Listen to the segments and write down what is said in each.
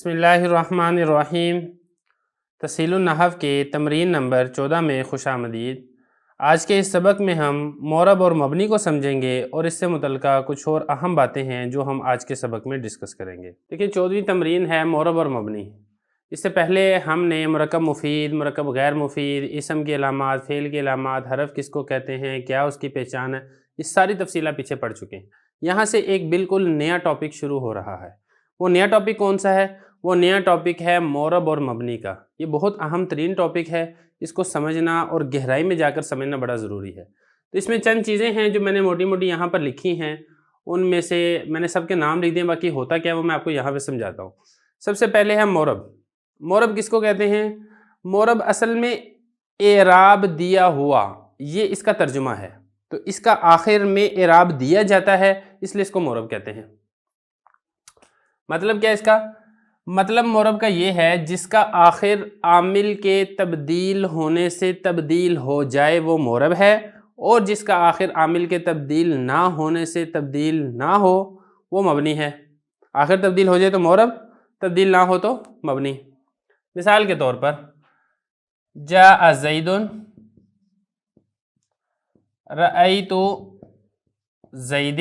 بسم اللہ الرحمن الرحیم۔ تسہیل النحو کے تمرین نمبر 14 میں خوش آمدید۔ آج کے اس سبق میں ہم معرب اور مبنی کو سمجھیں گے اور اس سے متعلقہ کچھ اور اہم باتیں ہیں جو ہم آج کے سبق میں ڈسکس کریں گے۔ دیکھیں 14ویں تمرین ہے معرب اور مبنی۔ اس سے پہلے ہم نے مرکب مفید، مرکب غیر مفید، اسم کی علامات، فعل کی علامات، حرف کس کو کہتے ہیں، کیا اس کی پہچان ہے، یہ ساری تفصیلات پیچھے پڑھ چکے ہیں۔ یہاں سے ایک بالکل نیا ٹاپک شروع ہو رہا ہے۔ وہ نیا ٹاپک کون سا ہے؟ وہ نیا ٹاپک ہے معرب اور مبنی کا۔ یہ بہت اہم ترین ٹاپک ہے، اس کو سمجھنا اور گہرائی میں جا کر سمجھنا بڑا ضروری ہے۔ تو اس میں چند چیزیں ہیں جو میں نے موٹی موٹی یہاں پر لکھی ہیں، ان میں سے میں نے سب کے نام لکھ دیے، باقی ہوتا کیا ہے وہ میں آپ کو یہاں پہ سمجھاتا ہوں۔ سب سے پہلے ہے معرب۔ معرب کس کو کہتے ہیں؟ معرب اصل میں اعراب دیا ہوا، یہ اس کا ترجمہ ہے۔ تو اس کا آخر میں اعراب دیا جاتا ہے، اس لیے اس کو معرب کہتے ہیں۔ مطلب کیا اس کا؟ مطلب معرب کا یہ ہے جس کا آخر عامل کے تبدیل ہونے سے تبدیل ہو جائے وہ معرب ہے، اور جس کا آخر عامل کے تبدیل نہ ہونے سے تبدیل نہ ہو وہ مبنی ہے۔ آخر تبدیل ہو جائے تو معرب، تبدیل نہ ہو تو مبنی۔ مثال کے طور پر جاء زید، رأیت زید،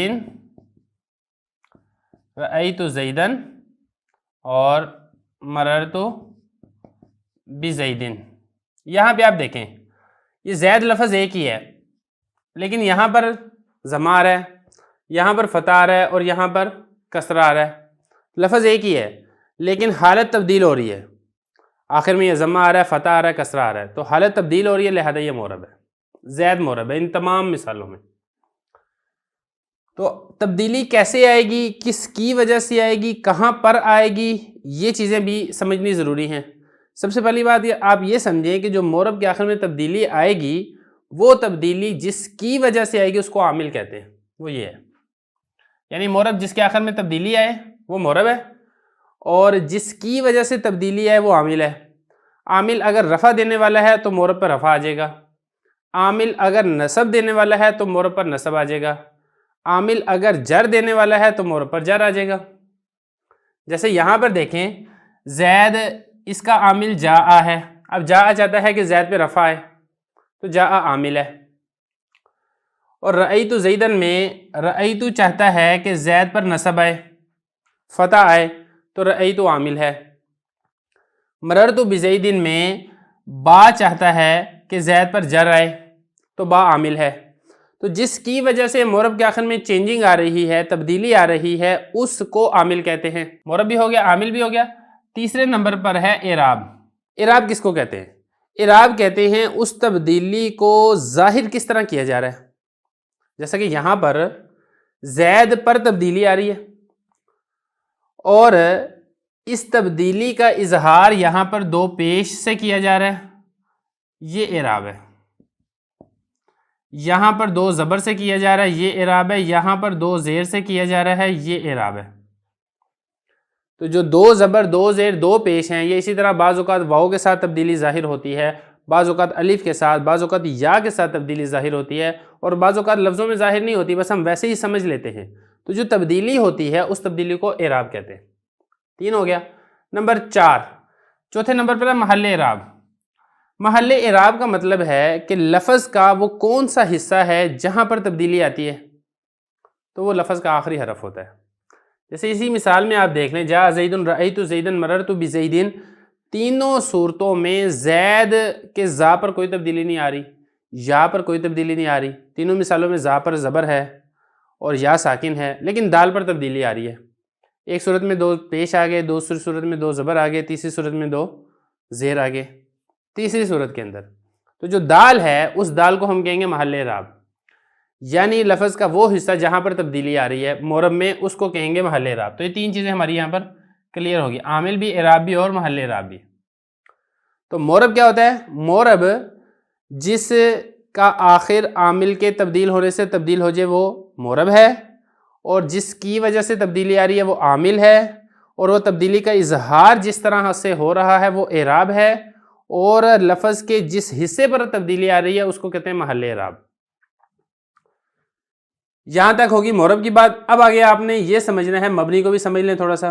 رأیت زیدن، اور مررت بزید۔ یہاں پہ آپ دیکھیں یہ زید لفظ ایک ہی ہے، لیکن یہاں پر ضمہ آ رہا ہے، یہاں پر فتح آ رہا ہے، اور یہاں پر کسرہ آ رہا ہے۔ لفظ ایک ہی ہے لیکن حالت تبدیل ہو رہی ہے۔ آخر میں یہ ضمہ آ رہا ہے، فتح آ رہا ہے، کسرہ آ رہا ہے، تو حالت تبدیل ہو رہی ہے، لہذا یہ معرب ہے۔ زید معرب ہے ان تمام مثالوں میں۔ تو تبدیلی کیسے آئے گی، کس کی وجہ سے آئے گی، کہاں پر آئے گی، یہ چیزیں بھی سمجھنی ضروری ہیں۔ سب سے پہلی بات یہ آپ یہ سمجھیں کہ جو معرب کے آخر میں تبدیلی آئے گی، وہ تبدیلی جس کی وجہ سے آئے گی اس کو عامل کہتے ہیں۔ وہ یہ ہے، یعنی معرب جس کے آخر میں تبدیلی آئے وہ معرب ہے، اور جس کی وجہ سے تبدیلی آئے وہ عامل ہے۔ عامل اگر رفع دینے والا ہے تو معرب پر رفع آ جائے گا، عامل اگر نصب دینے والا ہے تو معرب پر نصب آ جائے گا، عامل اگر جر دینے والا ہے تو معرب پر جر آ جائے گا۔ جیسے یہاں پر دیکھیں زید، اس کا عامل جاء ہے، اب جاء چاہتا ہے کہ زید پہ رفع ہے تو جاء عامل ہے۔ اور رأیت زیدن میں رأیت چاہتا ہے کہ زید پر نصب آئے، فتح آئے، تو رأیت عامل ہے۔ مررت بزیدن میں با چاہتا ہے کہ زید پر جر آئے تو با عامل ہے۔ تو جس کی وجہ سے معرب کے آخر میں چینجنگ آ رہی ہے، تبدیلی آ رہی ہے، اس کو عامل کہتے ہیں۔ معرب بھی ہو گیا، عامل بھی ہو گیا۔ تیسرے نمبر پر ہے اعراب۔ اعراب کس کو کہتے ہیں؟ اعراب کہتے ہیں اس تبدیلی کو ظاہر کس طرح کیا جا رہا ہے۔ جیسا کہ یہاں پر زید پر تبدیلی آ رہی ہے، اور اس تبدیلی کا اظہار یہاں پر دو پیش سے کیا جا رہا ہے، یہ اعراب ہے۔ یہاں پر دو زبر سے کیا جا رہا ہے، یہ اعراب ہے۔ یہاں پر دو زیر سے کیا جا رہا ہے، یہ اعراب ہے۔ تو جو دو زبر، دو زیر، دو پیش ہیں، یہ اسی طرح بعض اوقات واؤ کے ساتھ تبدیلی ظاہر ہوتی ہے، بعض اوقات الف کے ساتھ، بعض اوقات یا کے ساتھ تبدیلی ظاہر ہوتی ہے، اور بعض اوقات لفظوں میں ظاہر نہیں ہوتی، بس ہم ویسے ہی سمجھ لیتے ہیں۔ تو جو تبدیلی ہوتی ہے اس تبدیلی کو اعراب کہتے ہیں۔ 3 ہو گیا۔ نمبر 4، چوتھے نمبر پر ہے محل اعراب۔ محل اعراب کا مطلب ہے کہ لفظ کا وہ کون سا حصہ ہے جہاں پر تبدیلی آتی ہے، تو وہ لفظ کا آخری حرف ہوتا ہے۔ جیسے اسی مثال میں آپ دیکھ لیں، جاء زید، رأیت زیدن، مررت بزیدن، تینوں صورتوں میں زید کے زا پر کوئی تبدیلی نہیں آ رہی، یا پر کوئی تبدیلی نہیں آ رہی۔ تینوں مثالوں میں زا پر زبر ہے اور یا ساکن ہے، لیکن دال پر تبدیلی آ رہی ہے۔ ایک صورت میں دو پیش آ گئے، دوسری صورت میں دو زبر آ گئے، تیسری صورت میں دو زیر آ گئے، تیسری صورت کے اندر۔ تو جو دال ہے اس دال کو ہم کہیں گے محل اعراب، یعنی لفظ کا وہ حصہ جہاں پر تبدیلی آ رہی ہے معرب میں، اس کو کہیں گے محل اعراب۔ تو یہ 3 چیزیں ہماری یہاں پر کلیئر ہوگی، عامل بھی، اعراب بھی، اور محل اعراب بھی۔ تو معرب کیا ہوتا ہے؟ معرب جس کا آخر عامل کے تبدیل ہونے سے تبدیل ہو جائے وہ معرب ہے، اور جس کی وجہ سے تبدیلی آ رہی ہے وہ عامل ہے، اور وہ تبدیلی کا اظہار جس طرح سے ہو رہا ہے وہ اعراب ہے، اور لفظ کے جس حصے پر تبدیلی آ رہی ہے اس کو کہتے ہیں محل اعراب۔ یہاں تک ہوگی معرب کی بات۔ اب آگے آپ نے یہ سمجھنا ہے، مبنی کو بھی سمجھ لیں تھوڑا سا۔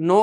9